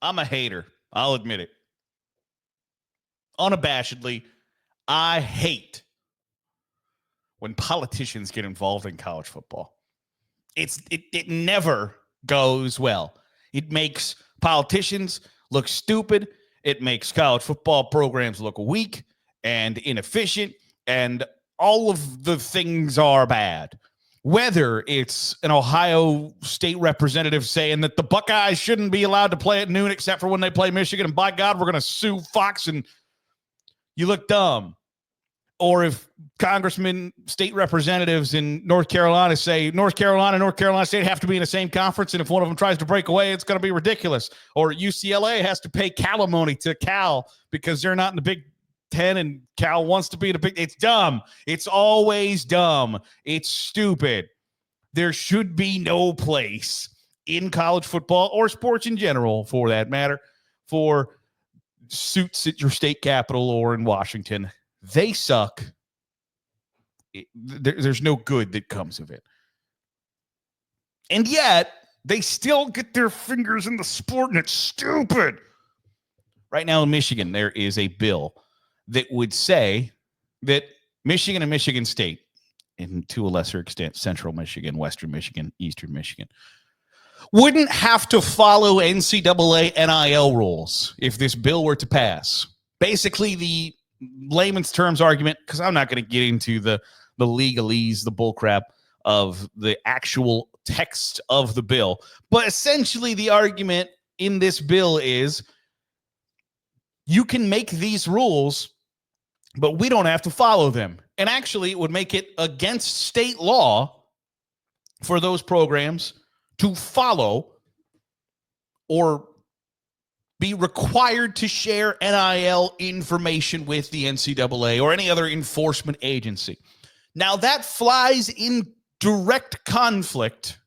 I'm a hater. I'll admit it. Unabashedly, I hate when politicians get involved in college football. It never goes well. It makes politicians look stupid. It makes college football programs look weak and inefficient, and all of the things are bad. Whether it's an Ohio state representative saying that the Buckeyes shouldn't be allowed to play at noon except for when they play Michigan, and by God, we're going to sue Fox and you look dumb. Or if congressmen, state representatives in North Carolina say North Carolina State have to be in the same conference, and if one of them tries to break away, it's going to be ridiculous. Or UCLA has to pay alimony to Cal because they're not in the Big Ten and Cal wants to be in the Big. It's dumb. It's always dumb. It's stupid. There should be no place in college football or sports in general, for that matter, for suits at your state capitol or in Washington. They suck. There's no good that comes of it. And yet, they still get their fingers in the sport, and it's stupid. Right now in Michigan, there is a bill that would say that Michigan and Michigan State, and to a lesser extent, Central Michigan, Western Michigan, Eastern Michigan, wouldn't have to follow NCAA NIL rules if this bill were to pass. Basically, the layman's terms argument, because I'm not going to get into the legalese, the bullcrap of the actual text of the bill. But essentially, the argument in this bill is you can make these rules, but we don't have to follow them. And actually, it would make it against state law for those programs to follow or be required to share NIL information with the NCAA or any other enforcement agency. Now, that flies in direct conflict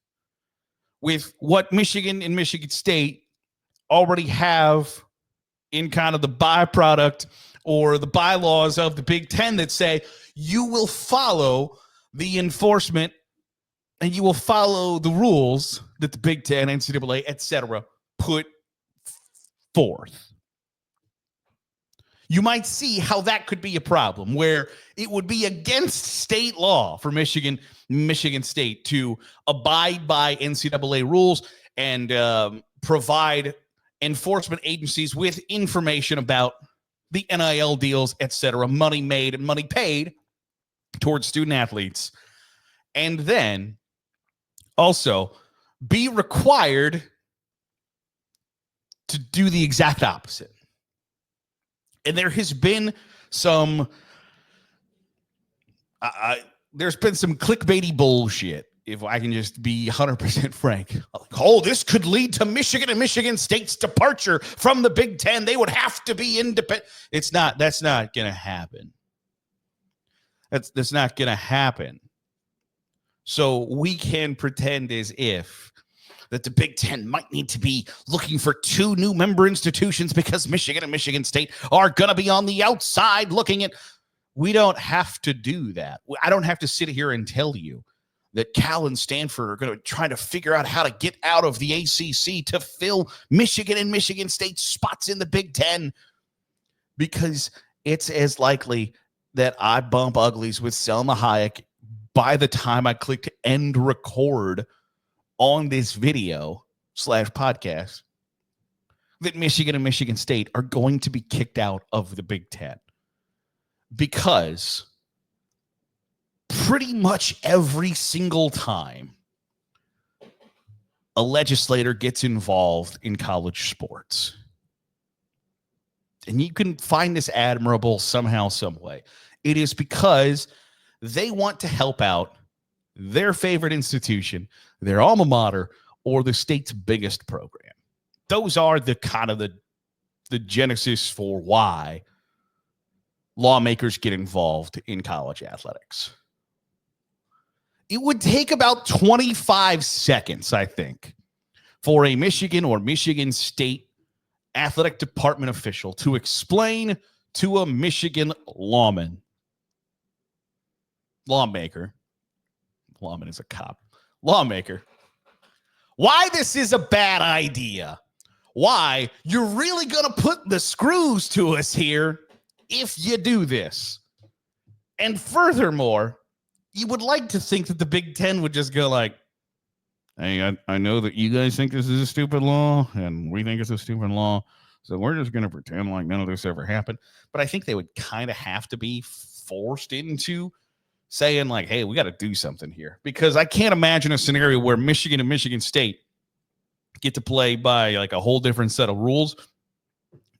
with what Michigan and Michigan State already have in kind of the byproduct or the bylaws of the Big Ten that say you will follow the enforcement and you will follow the rules that the Big Ten, NCAA, etc., put forth. You might see how that could be a problem, where it would be against state law for Michigan State to abide by NCAA rules and provide enforcement agencies with information about the NIL deals, etc., money made and money paid towards student athletes, and then also be required to do the exact opposite. And there has been some there's been some clickbaity bullshit, if I can just be 100% frank. Oh, this could lead to Michigan and Michigan State's departure from the Big Ten. They would have to be independent. That's not going to happen. That's not going to happen. So we can pretend as if that the Big Ten might need to be looking for 2 new member institutions because Michigan and Michigan State are going to be on the outside looking at. We don't have to do that. I don't have to sit here and tell you that Cal and Stanford are going to try to figure out how to get out of the ACC to fill Michigan and Michigan State spots in the Big Ten, because it's as likely that I bump uglies with Selma Hayek by the time I click end record on this video / podcast that Michigan and Michigan State are going to be kicked out of the Big Ten, because pretty much every single time a legislator gets involved in college sports, and you can find this admirable somehow, some way, it is because they want to help out their favorite institution, their alma mater, or the state's biggest program. Those are the kind of the genesis for why lawmakers get involved in college athletics. It would take about 25 seconds, I think, for a Michigan or Michigan State athletic department official to explain to a Michigan lawmaker, lawman is a cop, lawmaker, why this is a bad idea, why you're really going to put the screws to us here if you do this. And furthermore, you would like to think that the Big Ten would just go like, hey, I know that you guys think this is a stupid law, and we think it's a stupid law, so we're just going to pretend like none of this ever happened. But I think they would kind of have to be forced into saying like, hey, we got to do something here. Because I can't imagine a scenario where Michigan and Michigan State get to play by like a whole different set of rules,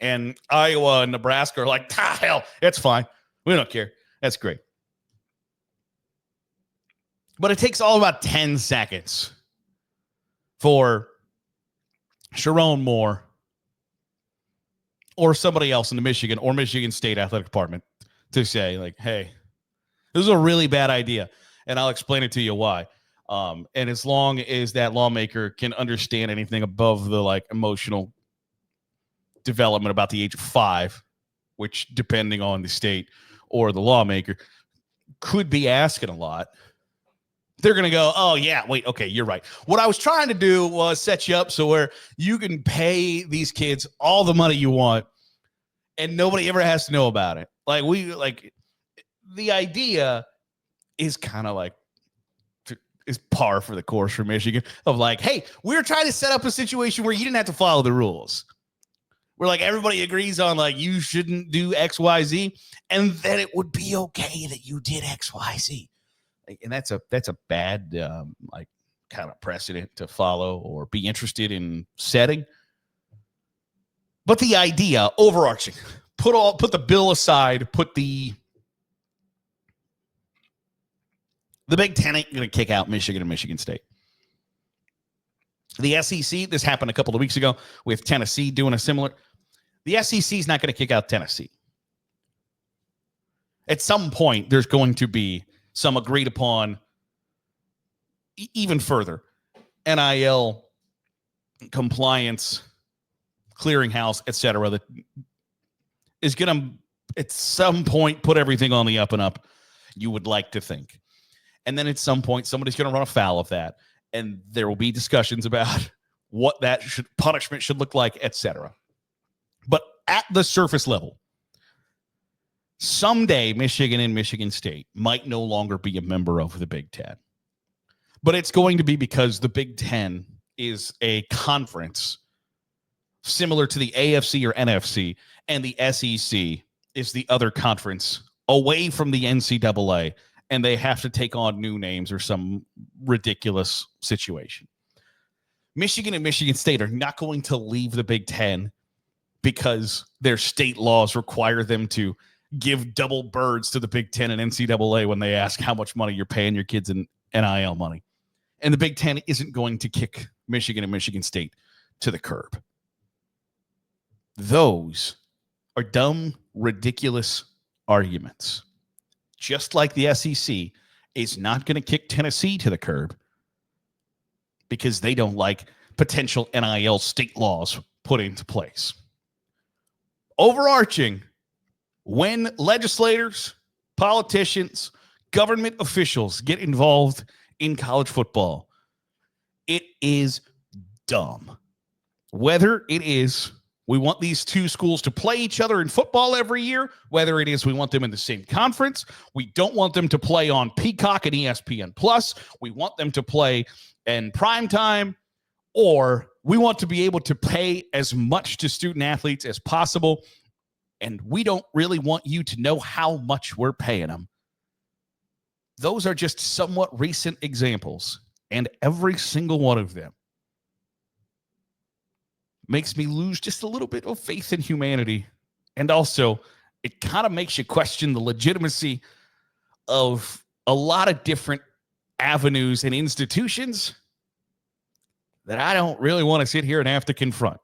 and Iowa and Nebraska are like, hell, it's fine. We don't care. That's great. But it takes all about 10 seconds for Sharon Moore or somebody else in the Michigan or Michigan State Athletic Department to say, like, hey, this is a really bad idea, and I'll explain it to you why. And as long as that lawmaker can understand anything above the like emotional development about the age of 5, which depending on the state or the lawmaker could be asking a lot, they're going to go, oh, yeah, wait, okay, you're right. What I was trying to do was set you up so where you can pay these kids all the money you want and nobody ever has to know about it. Like the idea is kind of like is par for the course for Michigan of like, hey, we're trying to set up a situation where you didn't have to follow the rules. Where like everybody agrees on like you shouldn't do X, Y, Z, and then it would be okay that you did X, Y, Z. And that's a bad like kind of precedent to follow or be interested in setting. But the idea, overarching, put the bill aside, put the Big Ten ain't going to kick out Michigan and Michigan State. The SEC, this happened a couple of weeks ago with Tennessee doing a similar. The SEC is not going to kick out Tennessee. At some point, there's going to be some agreed upon, even further, NIL compliance, clearinghouse, etc., that is going to, at some point, put everything on the up and up, you would like to think. And then at some point, somebody's going to run afoul of that, and there will be discussions about what that punishment should look like, etc. But at the surface level, someday Michigan and Michigan State might no longer be a member of the Big Ten. But it's going to be because the Big Ten is a conference similar to the AFC or NFC, and the SEC is the other conference away from the NCAA, and they have to take on new names or some ridiculous situation. Michigan and Michigan State are not going to leave the Big Ten because their state laws require them to give double birds to the Big Ten and NCAA when they ask how much money you're paying your kids in NIL money. And the Big Ten isn't going to kick Michigan and Michigan State to the curb. Those are dumb, ridiculous arguments. Just like the SEC is not going to kick Tennessee to the curb because they don't like potential NIL state laws put into place. Overarching, when legislators, politicians, government officials get involved in college football, it is dumb. Whether it is we want these two schools to play each other in football every year, whether it is we want them in the same conference, we don't want them to play on Peacock and ESPN Plus, we want them to play in primetime, or we want to be able to pay as much to student athletes as possible, and we don't really want you to know how much we're paying them. Those are just somewhat recent examples, and every single one of them makes me lose just a little bit of faith in humanity. And also, it kind of makes you question the legitimacy of a lot of different avenues and institutions that I don't really want to sit here and have to confront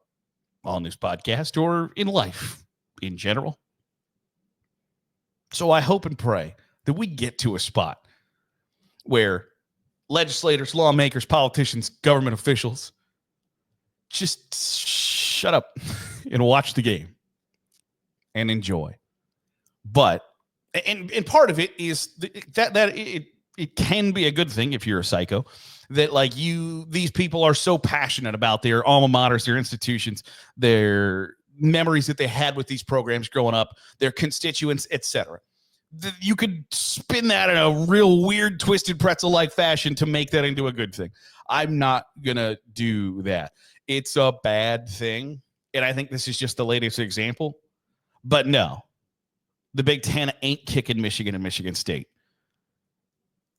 on this podcast or in life in general. So I hope and pray that we get to a spot where legislators, lawmakers, politicians, government officials just shut up and watch the game and enjoy. But and part of it is that it can be a good thing if you're a psycho. that like these people are so passionate about their alma maters, their institutions, their memories that they had with these programs growing up, their constituents, etc. You could spin that in a real weird, twisted pretzel-like fashion to make that into a good thing. I'm not going to do that. It's a bad thing, and I think this is just the latest example. But no, the Big Ten ain't kicking Michigan and Michigan State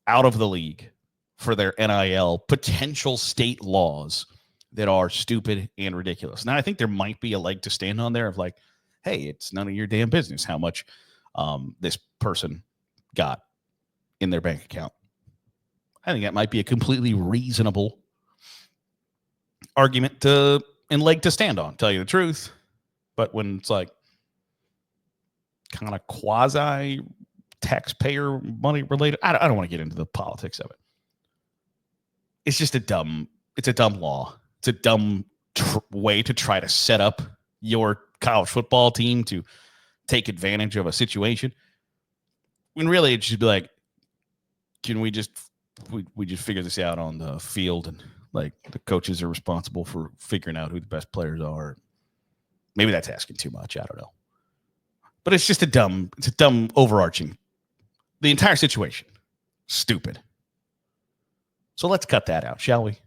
out of the league for their NIL potential state laws that are stupid and ridiculous. Now, I think there might be a leg to stand on there of like, hey, it's none of your damn business how much this person got in their bank account. I think that might be a completely reasonable argument and leg to stand on, tell you the truth. But when it's like kind of quasi taxpayer money related, I don't want to get into the politics of it. It's just a dumb law. It's a dumb way to try to set up your college football team to take advantage of a situation. When really it should be like, can we just figure this out on the field, and like the coaches are responsible for figuring out who the best players are. Maybe that's asking too much. I don't know. But it's just a dumb overarching. The entire situation, stupid. So let's cut that out, shall we? I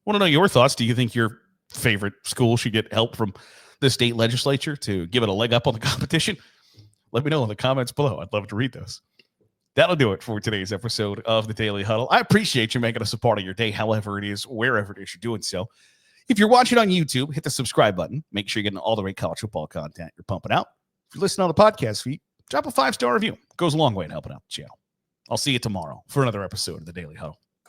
want to know your thoughts. Do you think your favorite school should get help from the state legislature to give it a leg up on the competition? Let me know in the comments below. I'd love to read those. That'll do it for today's episode of the Daily Huddle. I appreciate you making us a part of your day, however it is, wherever it is you're doing so. If you're watching on YouTube, hit the subscribe button. Make sure you're getting all the right college football content you're pumping out. If you're listening on the podcast feed, drop a 5-star review. It goes a long way in helping out the channel. I'll see you tomorrow for another episode of the Daily Huddle.